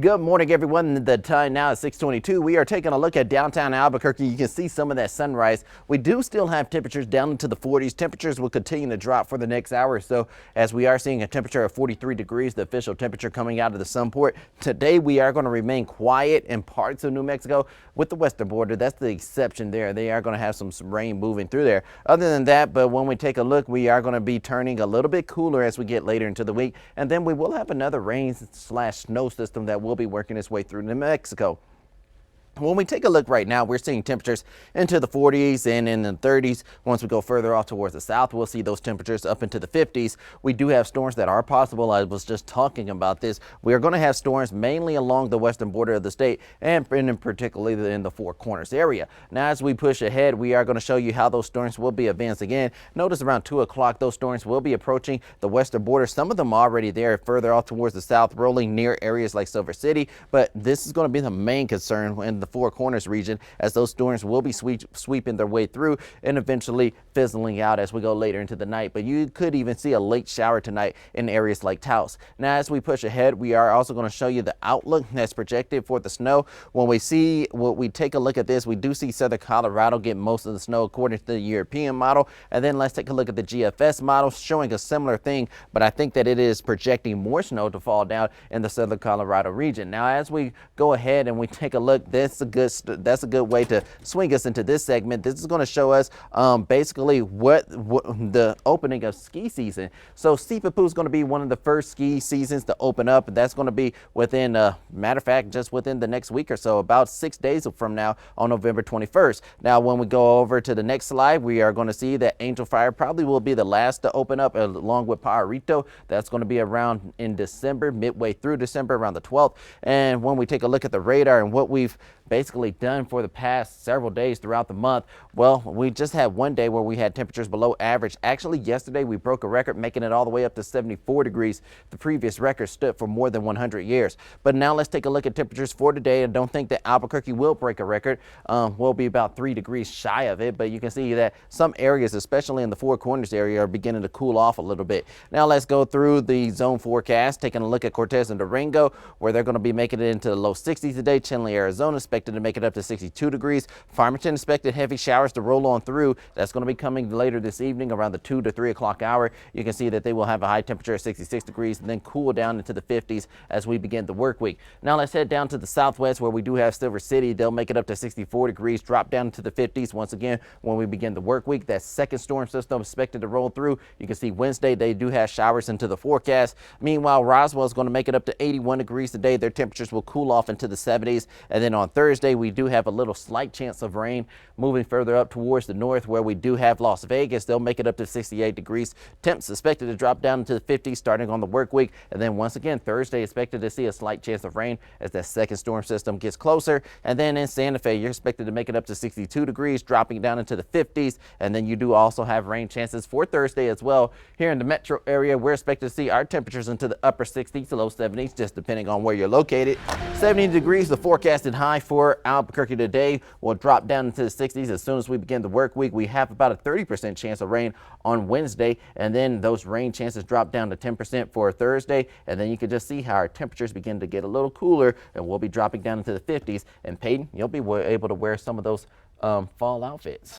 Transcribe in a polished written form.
Good morning, everyone. The time now is 6:22. We are taking a look at downtown Albuquerque. You can see some of that sunrise. We do still have temperatures down into the 40s. Temperatures will continue to drop for the next hour or so, as we are seeing a temperature of 43 degrees, the official temperature coming out of the Sunport. Today, we are going to remain quiet in parts of New Mexico with the western border. That's the exception there. They are going to have some rain moving through there. Other than that, but when we take a look, we are going to be turning a little bit cooler as we get later into the week. And then we will have another rain/snow system that will be working its way through New Mexico. When we take a look right now, we're seeing temperatures into the 40s and in the 30s. Once we go further off towards the south, we'll see those temperatures up into the 50s. We do have storms that are possible. I was just talking about this. We are going to have storms mainly along the western border of the state and in particularly in the Four Corners area. Now, as we push ahead, we are going to show you how those storms will be advancing in. Notice around 2 o'clock, those storms will be approaching the western border. Some of them are already there further off towards the south, rolling near areas like Silver City. But this is going to be the main concern when the Four Corners region, as those storms will be sweeping their way through and eventually fizzling out as we go later into the night. But you could even see a late shower tonight in areas like Taos. Now, as we push ahead, we are also going to show you the outlook that's projected for the snow. When we take a look at this, we do see southern Colorado get most of the snow according to the European model. And then let's take a look at the GFS model showing a similar thing, but I think that it is projecting more snow to fall down in the southern Colorado region. Now, as we go ahead and we take a look, that's a good way to swing us into this segment. This is going to show us basically what the opening of ski season. So Sipapu is going to be one of the first ski seasons to open up. That's going to be within, matter of fact, just within the next week or so, about 6 days from now on November 21st. Now, when we go over to the next slide, we are going to see that Angel Fire probably will be the last to open up along with Pajarito. That's going to be around in December, midway through December, around the 12th. And when we take a look at the radar and what we've basically done for the past several days throughout the month, well, we just had one day where we had temperatures below average. Actually, yesterday we broke a record, making it all the way up to 74 degrees. The previous record stood for more than 100 years. But now let's take a look at temperatures for today. I don't think that Albuquerque will break a record. We'll be about 3 degrees shy of it, but you can see that some areas, especially in the Four Corners area, are beginning to cool off a little bit. Now let's go through the zone forecast, taking a look at Cortez and Durango, where they're going to be making it into the low 60s today. Chinle, Arizona, expected to make it up to 62 degrees. Farmington expected heavy showers to roll on through. That's going to be coming later this evening around the 2 to 3 o'clock hour. You can see that they will have a high temperature of 66 degrees and then cool down into the 50s as we begin the work week. Now let's head down to the southwest, where we do have Silver City. They'll make it up to 64 degrees, drop down into the 50s once again when we begin the work week. That second storm system expected to roll through. You can see Wednesday they do have showers into the forecast. Meanwhile, Roswell is going to make it up to 81 degrees today. Their temperatures will cool off into the 70s. And then on Thursday, we do have a little slight chance of rain moving further up towards the north, where we do have Las Vegas. They'll make it up to 68 degrees. Temps expected to drop down into the 50s starting on the work week. And then once again, Thursday expected to see a slight chance of rain as that second storm system gets closer. And then in Santa Fe, you're expected to make it up to 62 degrees, dropping down into the 50s. And then you do also have rain chances for Thursday as well. Here in the metro area, we're expected to see our temperatures into the upper 60s to low 70s, just depending on where you're located. 70 degrees, the forecasted high for Albuquerque today. Will drop down into the 60s as soon as we begin the work week. We have about a 30% chance of rain on Wednesday, and then those rain chances drop down to 10% for Thursday. And then you can just see how our temperatures begin to get a little cooler, and we'll be dropping down into the 50s. And Peyton, you'll be able to wear some of those fall outfits.